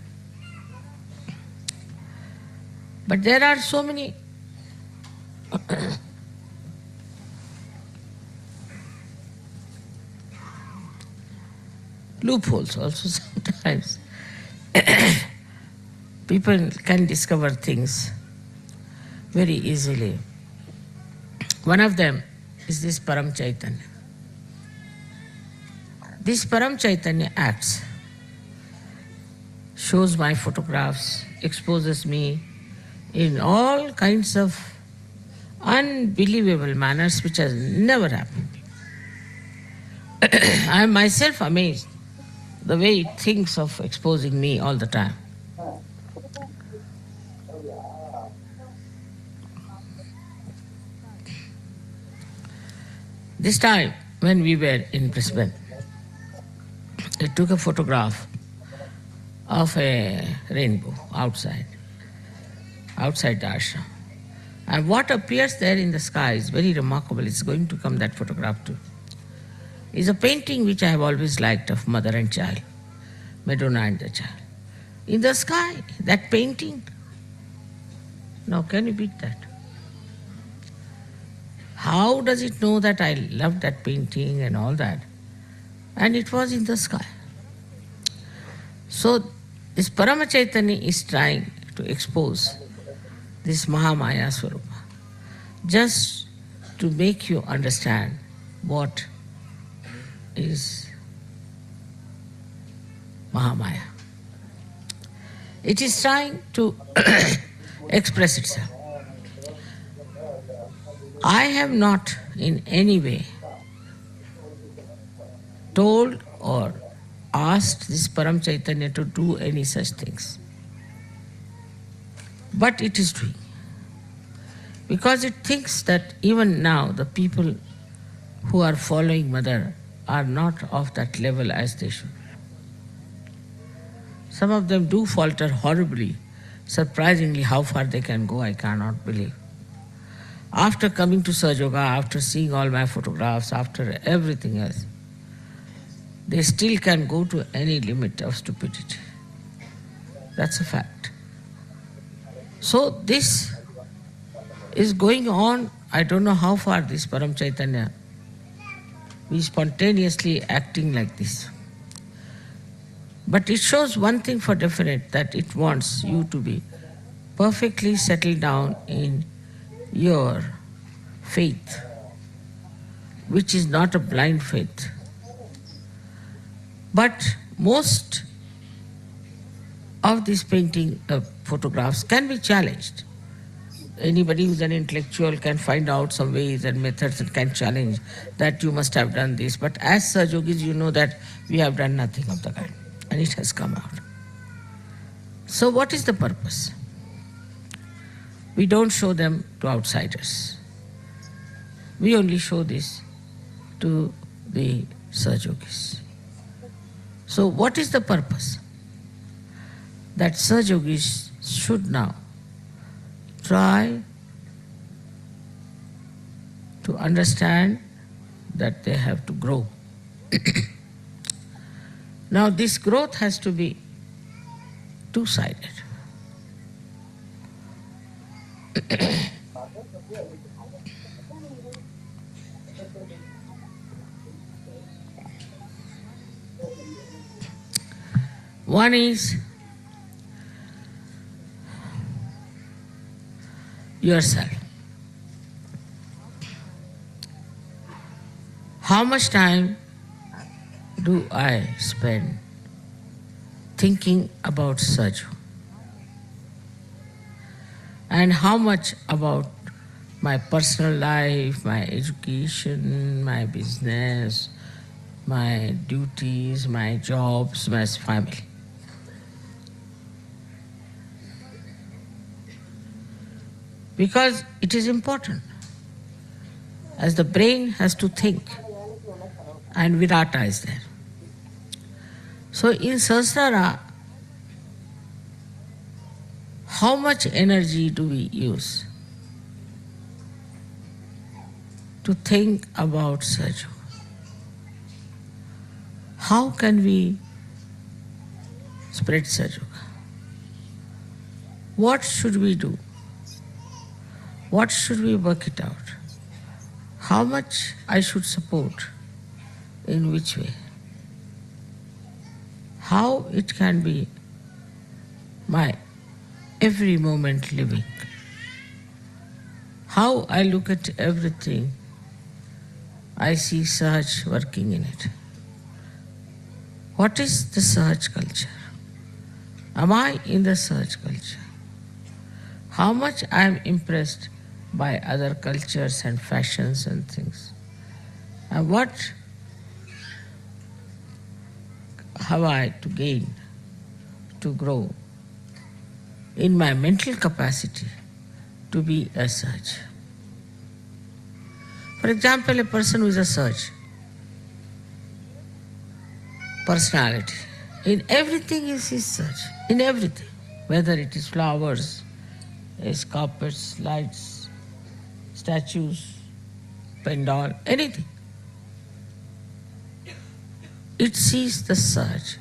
[SPEAKER 5] But there are so many loopholes also sometimes. People can discover things very easily. One of them is this Param Chaitanya. This Param Chaitanya acts, shows my photographs, exposes me in all kinds of unbelievable manners which has never happened. I am myself amazed the way it thinks of exposing me all the time. This time, when we were in Brisbane, I took a photograph of a rainbow outside the ashram. And what appears there in the sky is very remarkable. It's going to come, that photograph too. Is a painting which I have always liked of mother and child, Madonna and the child. In the sky, that painting. Now, can you beat that? How does it know that I loved that painting and all that? And it was in the sky. So, this Parama Chaitanya is trying to expose this Mahamaya Swarupa, just to make you understand what is Mahamaya. It is trying to express itself. I have not in any way told or asked this Param Chaitanya to do any such things. But it is doing. because it thinks that even now the people who are following Mother are not of that level as they should. Some of them do falter horribly. Surprisingly, how far they can go, I cannot believe. After coming to Sahaja Yoga, after seeing all my photographs, after everything else, they still can go to any limit of stupidity. That's a fact. So this is going on. I don't know how far this Param Chaitanya is spontaneously acting like this. But it shows one thing for definite, that it wants you to be perfectly settled down in your faith, which is not a blind faith. But most of these painting photographs can be challenged. Anybody who's an intellectual can find out some ways and methods and can challenge that you must have done this. But as Sahajogis, you know that we have done nothing of the kind, and it has come out. So what is the purpose? We don't show them to outsiders. We only show this to the Sahajogis. So what is the purpose? That Sahajogis should now try to understand that they have to grow. Now this growth has to be two-sided. One is yourself. How much time do I spend thinking about Saju? And how much about my personal life, my education, my business, my duties, my jobs, my family? Because it is important. As the brain has to think, and Virata is there. So in Sahasrara, how much energy do we use to think about Saju? How can we spread Saju? What should we do? What should we work it out? How much I should support? In which way? How it can be my every moment living? How I look at everything, I see Sahaj working in it. What is the Sahaj culture? Am I in the Sahaj culture? How much I am impressed by other cultures and fashions and things. And what have I to gain, to grow in my mental capacity to be a Sahaj? For example, a person who is a Sahaj personality, in everything is his Sahaj, in everything, whether it is flowers, is carpets, lights, statues, pandal, anything. It sees the Sahaj.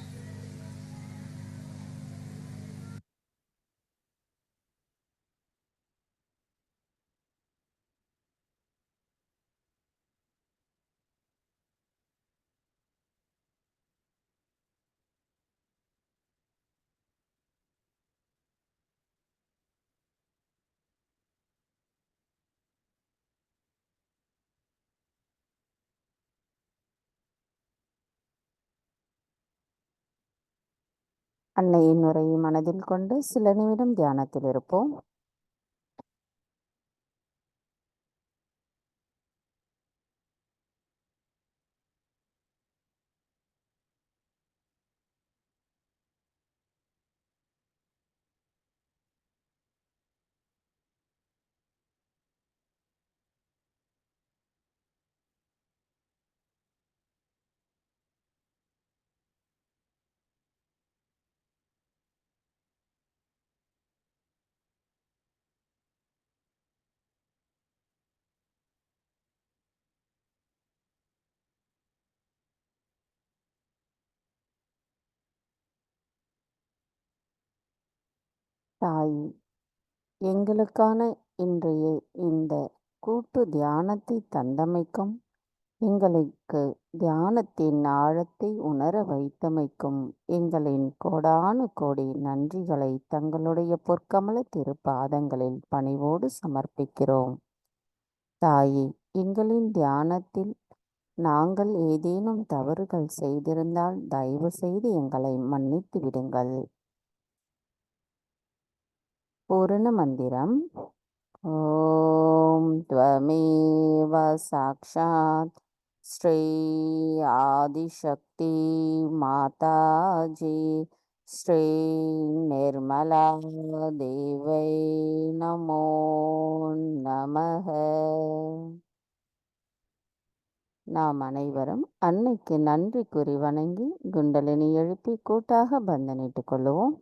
[SPEAKER 1] அன்னையின் உரையை மனதில் கொண்டு சில நிமிடம் தியானத்தில் இருப்போம். தாயி, எங்களுக்கான இன்றைய இந்த கூட்டு தியானத்தை தந்தமைக்கும், எங்களுக்கு தியானத்தின் ஆழத்தை உணர வைத்தமைக்கும் எங்களின் கோடானு கோடி நன்றிகளை தங்களுடைய பொற்கமல திருப்பாதங்களில் பணிவோடு சமர்ப்பிக்கிறோம். தாயே, எங்களின் தியானத்தில் நாங்கள் ஏதேனும் தவறுகள் செய்திருந்தால் தயவு செய்து எங்களை மன்னித்து விடுங்கள். பூரண மந்திரம். ஓம் த்வமேவ சாக்ஷாத் ஸ்ரீ ஆதிசக்தி மாதாஜி ஸ்ரீ நிர்மலா தேவை நமோ நமः. நாம் அனைவரும் அன்னைக்கு நன்றி கூறி வணங்கி குண்டலினி எழுப்பி கூட்டாக பந்தனிட்டுக் கொள்ளுவோம்.